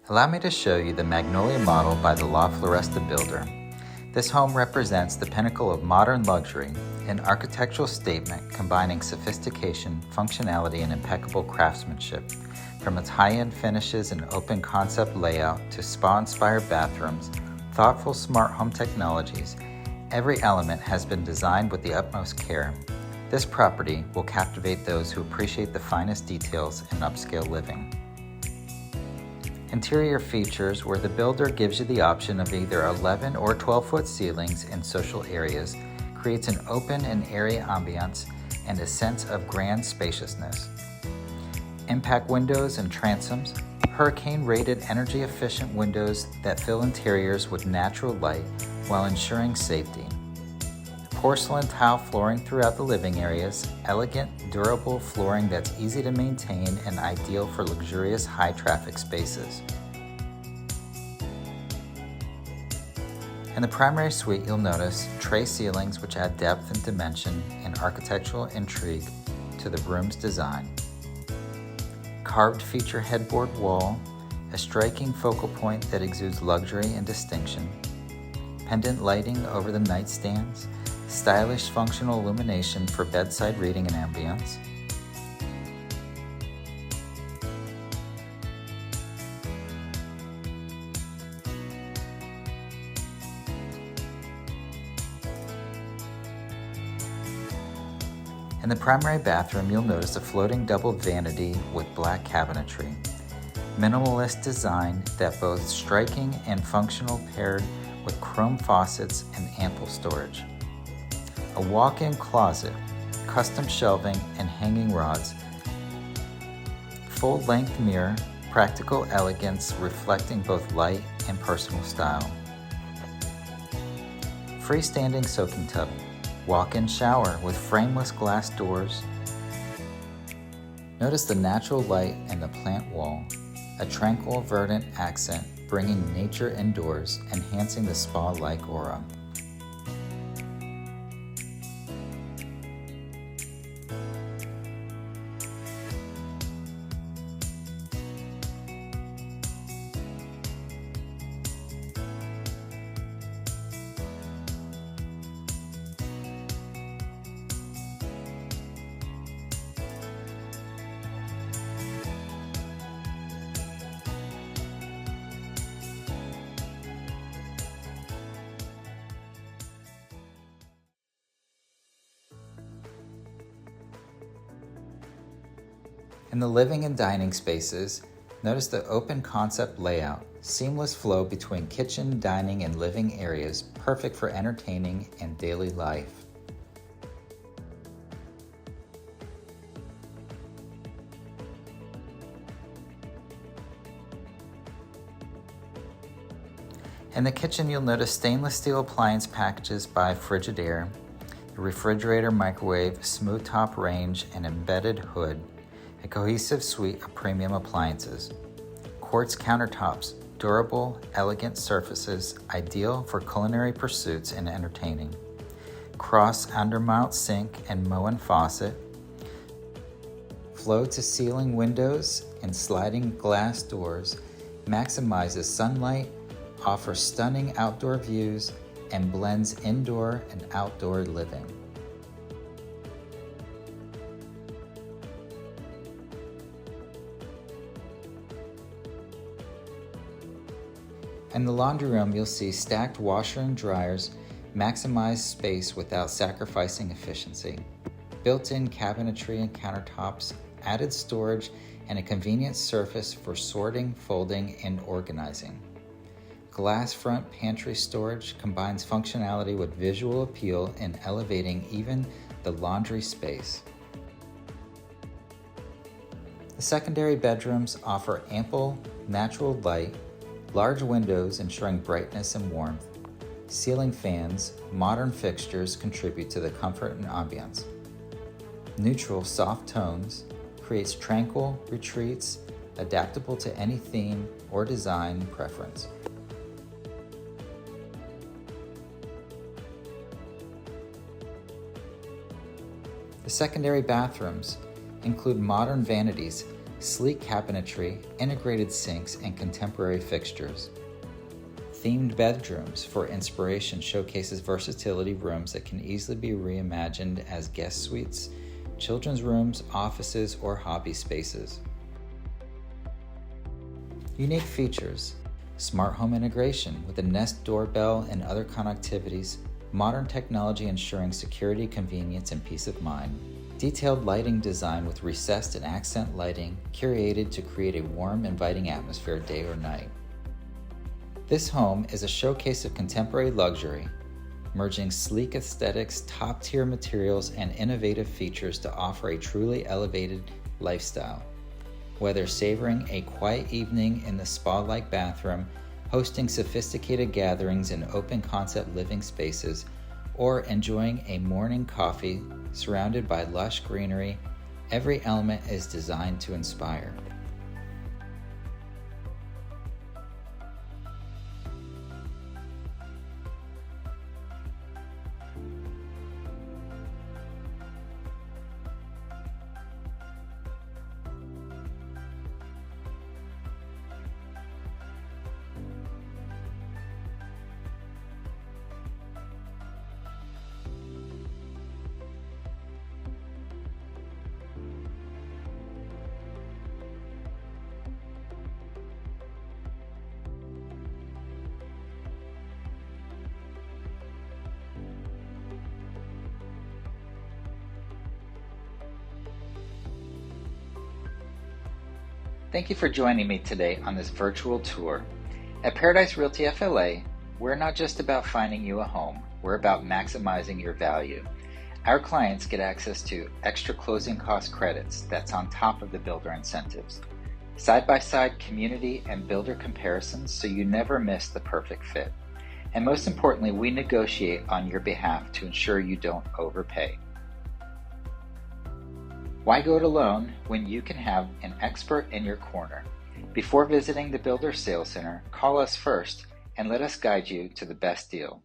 Allow me to show you the Magnolia Model by the La Floresta builder. This home represents the pinnacle of modern luxury, an architectural statement combining sophistication, functionality, and impeccable craftsmanship. From its high-end finishes and open concept layout to spa-inspired bathrooms, thoughtful smart home technologies, every element has been designed with the utmost care. This property will captivate those who appreciate the finest details in upscale living. Interior features where the builder gives you the option of either 11 or 12-foot ceilings in social areas creates an open and airy ambiance and a sense of grand spaciousness. Impact windows and transoms, hurricane-rated energy-efficient windows that fill interiors with natural light while ensuring safety. Porcelain tile flooring throughout the living areas, elegant, durable flooring that's easy to maintain and ideal for luxurious high-traffic spaces. In the primary suite, you'll notice tray ceilings which add depth and dimension and architectural intrigue to the room's design. Carved feature headboard wall, a striking focal point that exudes luxury and distinction. Pendant lighting over the nightstands, stylish functional illumination for bedside reading and ambience. In the primary bathroom, you'll notice a floating double vanity with black cabinetry. Minimalist design that both striking and functional paired with chrome faucets and ample storage. A walk-in closet, custom shelving and hanging rods. Full-length mirror, practical elegance reflecting both light and personal style. Freestanding soaking tub. Walk-in shower with frameless glass doors. Notice the natural light and the plant wall, a tranquil verdant accent bringing nature indoors, enhancing the spa-like aura. In the living and dining spaces, notice the open concept layout, seamless flow between kitchen, dining, and living areas, perfect for entertaining and daily life. In the kitchen, you'll notice stainless steel appliance packages by Frigidaire, the refrigerator, microwave, smooth top range, and embedded hood. A cohesive suite of premium appliances. Quartz countertops, durable, elegant surfaces, ideal for culinary pursuits and entertaining. Cross undermount sink and Moen faucet. Flow-to-ceiling windows and sliding glass doors maximizes sunlight, offers stunning outdoor views, and blends indoor and outdoor living. In the laundry room, you'll see stacked washer and dryers, maximize space without sacrificing efficiency. Built-in cabinetry and countertops, added storage, and a convenient surface for sorting, folding, and organizing. Glass front pantry storage combines functionality with visual appeal and elevating even the laundry space. The secondary bedrooms offer ample natural light, large windows ensuring brightness and warmth. Ceiling fans, modern fixtures contribute to the comfort and ambiance. Neutral, soft tones creates tranquil retreats, adaptable to any theme or design preference. The secondary bathrooms include modern vanities, sleek cabinetry, integrated sinks, and contemporary fixtures. Themed bedrooms for inspiration showcases versatility rooms that can easily be reimagined as guest suites, children's rooms, offices, or hobby spaces. Unique features: smart home integration with a Nest doorbell and other connectivities, modern technology ensuring security, convenience, and peace of mind. Detailed lighting design with recessed and accent lighting curated to create a warm, inviting atmosphere day or night. This home is a showcase of contemporary luxury, merging sleek aesthetics, top-tier materials, and innovative features to offer a truly elevated lifestyle. Whether savoring a quiet evening in the spa-like bathroom, hosting sophisticated gatherings in open-concept living spaces, or enjoying a morning coffee surrounded by lush greenery, every element is designed to inspire. Thank you for joining me today on this virtual tour. At Paradise Realty FLA, we're not just about finding you a home, we're about maximizing your value. Our clients get access to extra closing cost credits that's on top of the builder incentives, side-by-side community and builder comparisons so you never miss the perfect fit. And most importantly, we negotiate on your behalf to ensure you don't overpay. Why go it alone when you can have an expert in your corner? Before visiting the Builder Sales Center, call us first and let us guide you to the best deal.